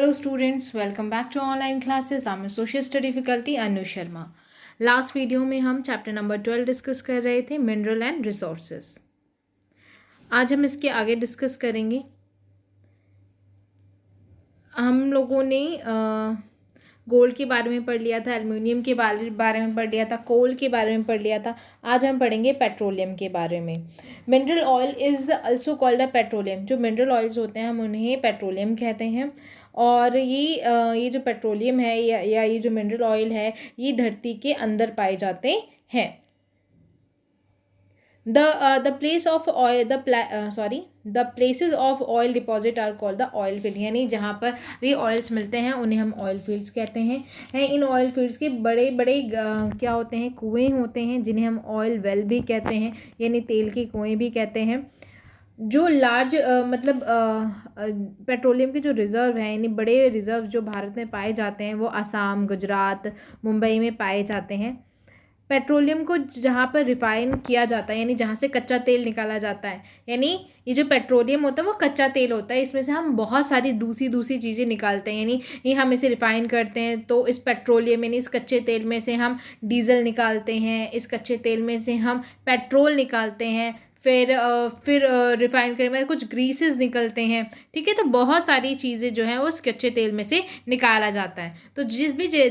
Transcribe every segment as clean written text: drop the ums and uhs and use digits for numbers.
Hello students, welcome back to online classes. I'm a social study faculty Anu Sharma. Last video में हम chapter number 12 discuss कर रहे थे mineral and resources. आज हम इसके आगे डिस्कस करेंगे। हम लोगों ने गोल्ड के बारे में पढ़ लिया था, एल्युमिनियम के बारे में पढ़ लिया था, कोल के बारे में पढ़ लिया था। आज हम पढ़ेंगे पेट्रोलियम के बारे में। Mineral oil is also called a petroleum. जो मिनरल ऑयल्स होते हैं हम उन्हें पेट्रोलियम कहते हैं। और ये जो पेट्रोलियम है या ये जो मिनरल ऑयल है ये धरती के अंदर पाए जाते हैं। The place of oil the places of oil deposit are called the oil field। यानी जहाँ पर ये ऑयल्स मिलते हैं उन्हें हम ऑयल फील्ड्स कहते हैं। इन ऑयल फील्ड्स के बड़े बड़े क्या होते हैं, कुएँ होते हैं जिन्हें हम ऑयल वेल भी कहते हैं, यानी तेल के कुएँ भी कहते हैं। जो लार्ज पेट्रोलियम के जो रिज़र्व हैं, यानी बड़े रिज़र्व जो भारत में पाए जाते हैं वो असम, गुजरात, मुंबई में पाए जाते हैं। पेट्रोलियम को जहाँ पर रिफाइन किया जाता है, यानी जहाँ से कच्चा तेल निकाला जाता है, यानी ये जो पेट्रोलियम होता है वो कच्चा तेल होता है। इसमें से हम बहुत सारी दूसरी चीज़ें निकालते हैं, यानी ये हम इसे रिफ़ाइन करते हैं तो इस पेट्रोलियम यानी इस कच्चे तेल में से हम डीजल निकालते हैं, इस कच्चे तेल में से हम पेट्रोल निकालते हैं, फिर रिफ़ाइन करने में कुछ ग्रीसेस निकलते हैं। ठीक है, तो बहुत सारी चीज़ें जो हैं वो इस कच्चे तेल में से निकाला जाता है। तो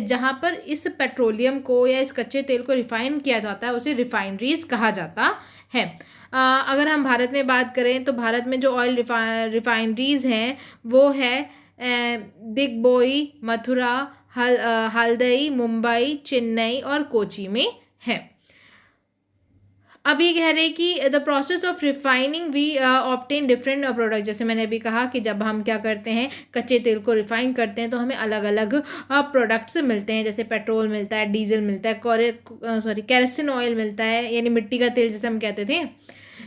जहाँ पर इस पेट्रोलियम को या इस कच्चे तेल को रिफ़ाइन किया जाता है उसे रिफ़ाइनरीज कहा जाता है। अगर हम भारत में बात करें तो भारत में जो ऑयल रिफ़ाइनरीज हैं वो है दिग्बोई, मथुरा, हल्दई, मुंबई, चेन्नई और कोची में है। अब ये कह रहे हैं कि the process of refining we obtain different product. जैसे मैंने अभी कहा कि जब हम क्या करते हैं, कच्चे तेल को रिफाइन करते हैं तो हमें अलग अलग प्रोडक्ट्स मिलते हैं। जैसे पेट्रोल मिलता है, डीजल मिलता है, कैरोसिन ऑयल मिलता है यानी मिट्टी का तेल जिसे हम कहते थे,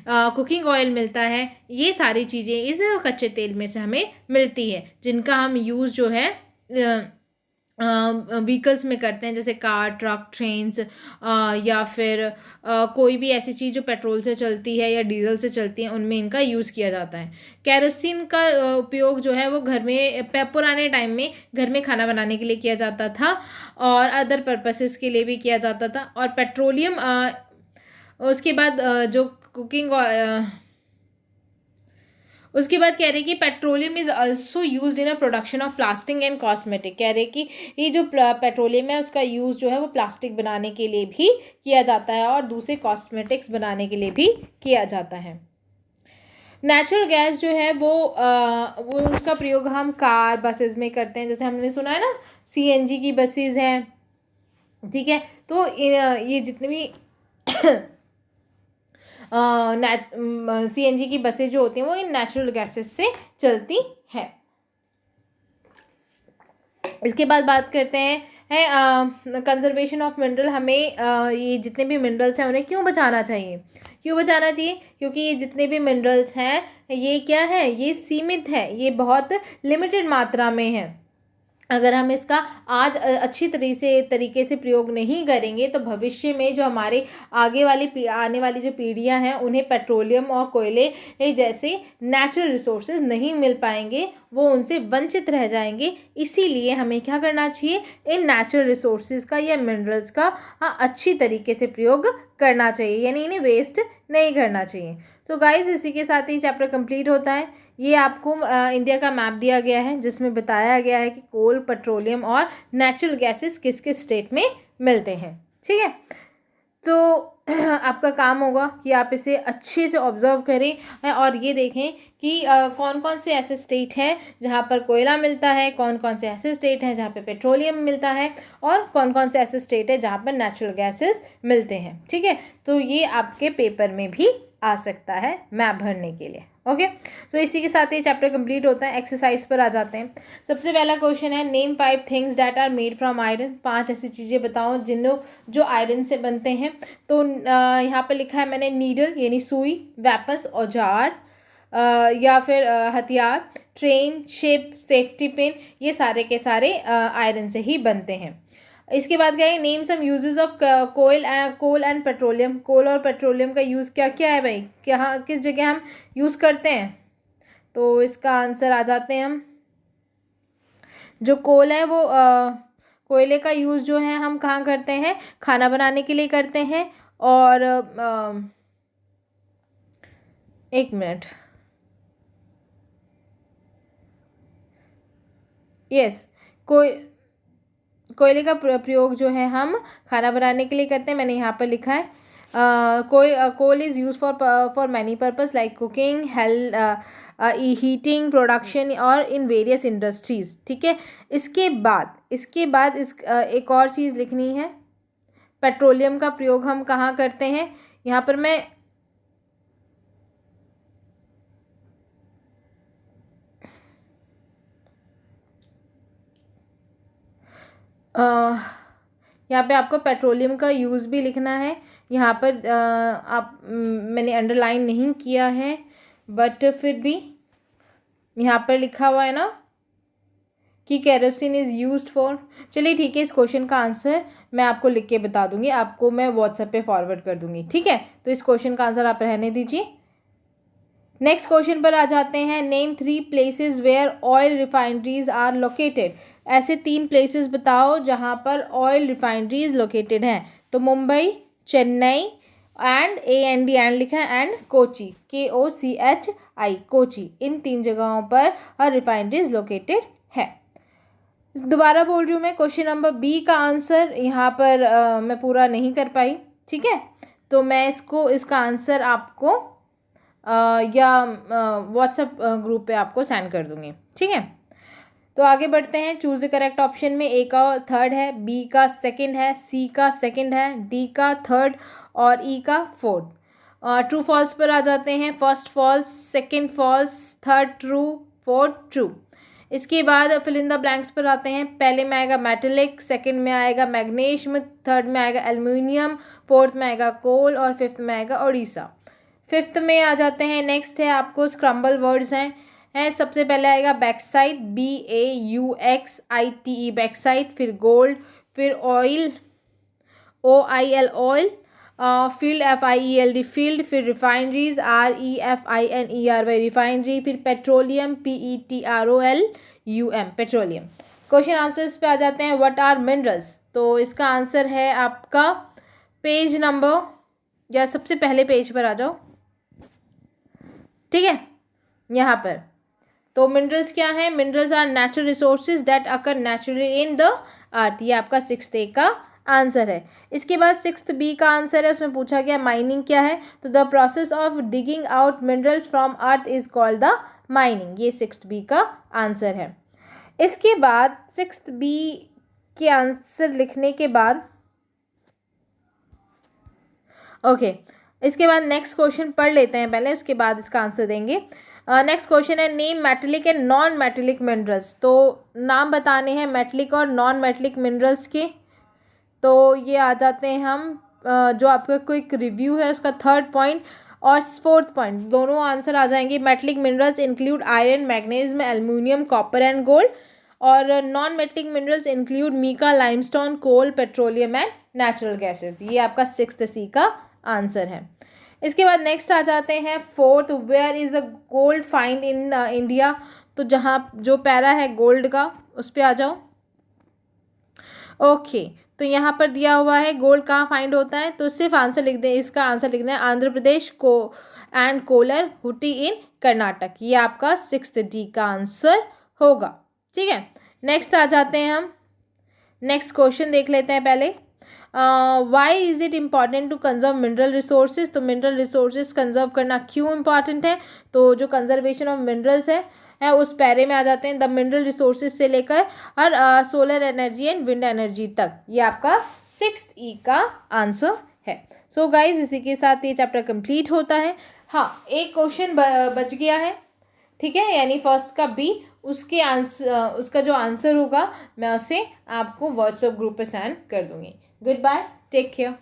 कुकिंग ऑयल मिलता है। ये सारी चीज़ें इस कच्चे तेल में से हमें मिलती है जिनका हम यूज़ जो है व्हीकल्स में करते हैं, जैसे कार, ट्रक, ट्रेन्स, या फिर कोई भी ऐसी चीज़ जो पेट्रोल से चलती है या डीजल से चलती है उनमें इनका यूज़ किया जाता है। कैरोसिन का उपयोग जो है वो घर में पुराने टाइम में घर में खाना बनाने के लिए किया जाता था और अदर पर्पसेस के लिए भी किया जाता था। और पेट्रोलियम उसके बाद उसके बाद कह रहे कि petroleum is also used in a production of plastic and cosmetic. कह रहे कि ये जो पेट्रोलियम है उसका यूज़ जो है वो प्लास्टिक बनाने के लिए भी किया जाता है और दूसरे कॉस्मेटिक्स बनाने के लिए भी किया जाता है। नेचुरल गैस जो है वो उसका प्रयोग हम कार, बसेस में करते हैं। जैसे हमने सुना है ना, CNG की बसेस हैं। ठीक है, तो ये जितने भी CNG की बसें जो होती हैं वो इन नेचुरल गैसेस से चलती है। इसके बाद बात करते हैं कंजर्वेशन ऑफ मिनरल। हमें ये जितने भी मिनरल्स हैं उन्हें क्यों बचाना चाहिए? क्योंकि ये जितने भी मिनरल्स हैं ये क्या है, ये सीमित है, ये बहुत लिमिटेड मात्रा में है। अगर हम इसका आज अच्छी तरीके से प्रयोग नहीं करेंगे तो भविष्य में जो हमारे आने वाली जो पीढ़ियां हैं उन्हें पेट्रोलियम और कोयले जैसे नेचुरल रिसोर्सेज नहीं मिल पाएंगे, वो उनसे वंचित रह जाएंगे। इसीलिए हमें क्या करना चाहिए, इन नेचुरल रिसोर्सेज का या मिनरल्स का अच्छी तरीके से प्रयोग करना चाहिए, यानी इन्हें वेस्ट नहीं करना चाहिए। तो गाइज इसी के साथ ही चैप्टर कंप्लीट होता है। ये आपको इंडिया का मैप दिया गया है जिसमें बताया गया है कि कोल, पेट्रोलियम और नेचुरल गैसेस किस किस स्टेट में मिलते हैं। ठीक है, तो आपका काम होगा कि आप इसे अच्छे से ऑब्जर्व करें और ये देखें कि कौन कौन से ऐसे स्टेट हैं जहाँ पर कोयला मिलता है, कौन कौन से ऐसे स्टेट हैं जहाँ पे पेट्रोलियम मिलता है और कौन कौन से ऐसे स्टेट है जहाँ पर नेचुरल गैसेस मिलते हैं। ठीक है, तो ये आपके पेपर में भी आ सकता है मैप भरने के लिए। ओके, तो इसी के साथ ये चैप्टर कंप्लीट होता है। एक्सरसाइज पर आ जाते हैं। सबसे पहला क्वेश्चन है, name 5 things that are made from iron. 5 ऐसी चीज़ें बताओ जो आयरन से बनते हैं। तो यहाँ पर लिखा है मैंने नीडल यानी सुई, वेपन्स औजार या फिर हथियार, ट्रेन, शिप, सेफ्टी पिन, ये सारे के सारे आयरन से ही बनते हैं। इसके बाद क्या है, name some uses of coal and petroleum. Coal और पेट्रोलियम का यूज़ क्या क्या है भाई, क्या किस जगह हम यूज़ करते हैं? तो इसका आंसर आ जाते हैं हम जो कोल है वो कोयले का यूज़ जो है हम कहाँ करते हैं, खाना बनाने के लिए करते हैं। और एक मिनट, यस, कोयले का प्रयोग जो है हम खाना बनाने के लिए करते हैं। मैंने यहाँ पर लिखा है coal is use for many purpose like cooking, heating, production और इन वेरियस इंडस्ट्रीज़। ठीक है, इसके बाद एक और चीज़ लिखनी है, पेट्रोलियम का प्रयोग हम कहाँ करते हैं। यहाँ पर मैं यहाँ पे आपको पेट्रोलियम का यूज़ भी लिखना है। यहाँ पर मैंने अंडरलाइन नहीं किया है, बट फिर भी यहाँ पर लिखा हुआ है ना कि केरोसिन इज़ यूज्ड फॉर। चलिए ठीक है, इस क्वेश्चन का आंसर मैं आपको लिख के बता दूंगी, आपको मैं व्हाट्सएप पे फॉरवर्ड कर दूंगी। ठीक है, तो इस क्वेश्चन का आंसर आप रहने दीजिए। नेक्स्ट क्वेश्चन पर आ जाते हैं। Name 3 places where oil refineries are located. ऐसे 3 प्लेसेस बताओ जहाँ पर ऑयल रिफाइनरीज लोकेटेड हैं। तो मुंबई, चेन्नई एंड एंड लिखा है एंड कोची, KOCHI, कोची। इन 3 जगहों पर रिफाइनरीज लोकेटेड है। दोबारा बोल रही हूँ मैं, क्वेश्चन नंबर बी का आंसर यहाँ पर मैं पूरा नहीं कर पाई। ठीक है, तो मैं इसका आंसर आपको या व्हाट्सएप ग्रुप पे आपको सेंड कर दूँगी। ठीक है, तो आगे बढ़ते हैं। चूज़ द करेक्ट ऑप्शन में ए का 3rd है, बी का 2nd है, सी का 2nd है, डी का 3rd और ई का 4th। ट्रू फॉल्स पर आ जाते हैं। First false, second false, third true, fourth true. इसके बाद फिल इन द ब्लैंक्स पर आते हैं। पहले में आएगा मेटेलिक, सेकंड में आएगा मैग्नीशियम, थर्ड में आएगा एल्युमिनियम, फोर्थ में आएगा कोल और फिफ्थ में आएगा ओडिशा। फिफ्थ में आ जाते हैं। नेक्स्ट है आपको स्क्रम्बल वर्ड्स हैं। सबसे पहले आएगा बैक्साइट, BAUXITE बैक्साइट, फिर गोल्ड, फिर oil, OIL oil, field, FIELD field, फिर रिफाइनरीज, REFINERY रिफाइनरी, फिर petroleum, PETROLUM petroleum. Question answers पे आ जाते हैं। व्हाट आर मिनरल्स, तो इसका आंसर है आपका पेज नंबर, या सबसे पहले पेज पर आ जाओ। ठीक है, यहाँ पर तो मिनरल्स क्या है। Minerals are natural resources that occur naturally in the earth. ये आपका 6th A का आंसर है। इसके बाद 6th B का आंसर है, उसमें पूछा गया माइनिंग क्या है। तो the process of digging out minerals from earth is called the mining. ये 6th B का आंसर है। इसके बाद 6th B के आंसर लिखने के बाद इसके बाद नेक्स्ट क्वेश्चन पढ़ लेते हैं पहले, उसके बाद इसका आंसर देंगे। नेक्स्ट क्वेश्चन है name metallic and non metallic minerals. तो नाम बताने हैं मेटेलिक और नॉन मेटेलिक मिनरल्स के। तो ये आ जाते हैं हम जो आपका क्विक रिव्यू है उसका 3rd पॉइंट और 4th पॉइंट, दोनों आंसर आ जाएंगे। Metallic minerals include iron, magnesium, aluminium, copper and gold. और non metallic minerals include mica, limestone, coal, petroleum and natural gases. ये आपका 6th C का आंसर है। इसके बाद नेक्स्ट आ जाते हैं 4th, where is a gold find in India. तो जहाँ जो पैरा है गोल्ड का, उस पर आ जाओ। तो यहाँ पर दिया हुआ है गोल्ड कहाँ फाइंड होता है, तो सिर्फ आंसर लिख दें। इसका आंसर लिखना है आंध्र प्रदेश को एंड कोलर हुटी इन कर्नाटक। ये आपका 6th D का आंसर होगा। ठीक है, नेक्स्ट आ जाते हैं हम। नेक्स्ट क्वेश्चन देख लेते हैं पहले। Why is it important to conserve mineral resources. तो मिनरल रिसोर्सेज कंजर्व करना क्यों इम्पॉर्टेंट है, तो जो कंजर्वेशन ऑफ मिनरल्स है उस पैरे में आ जाते हैं। द मिनरल रिसोर्सेज से लेकर और solar energy and wind energy तक। ये आपका 6th E का आंसर है। सो गाइज, इसी के साथ ये चैप्टर कंप्लीट होता है। हाँ, एक क्वेश्चन बच गया है। ठीक है, यानी फर्स्ट का B, उसके आंसर, उसका जो आंसर होगा मैं उसे आपको व्हाट्सएप ग्रुप पे सेंड कर दूंगी। Good bye, take care.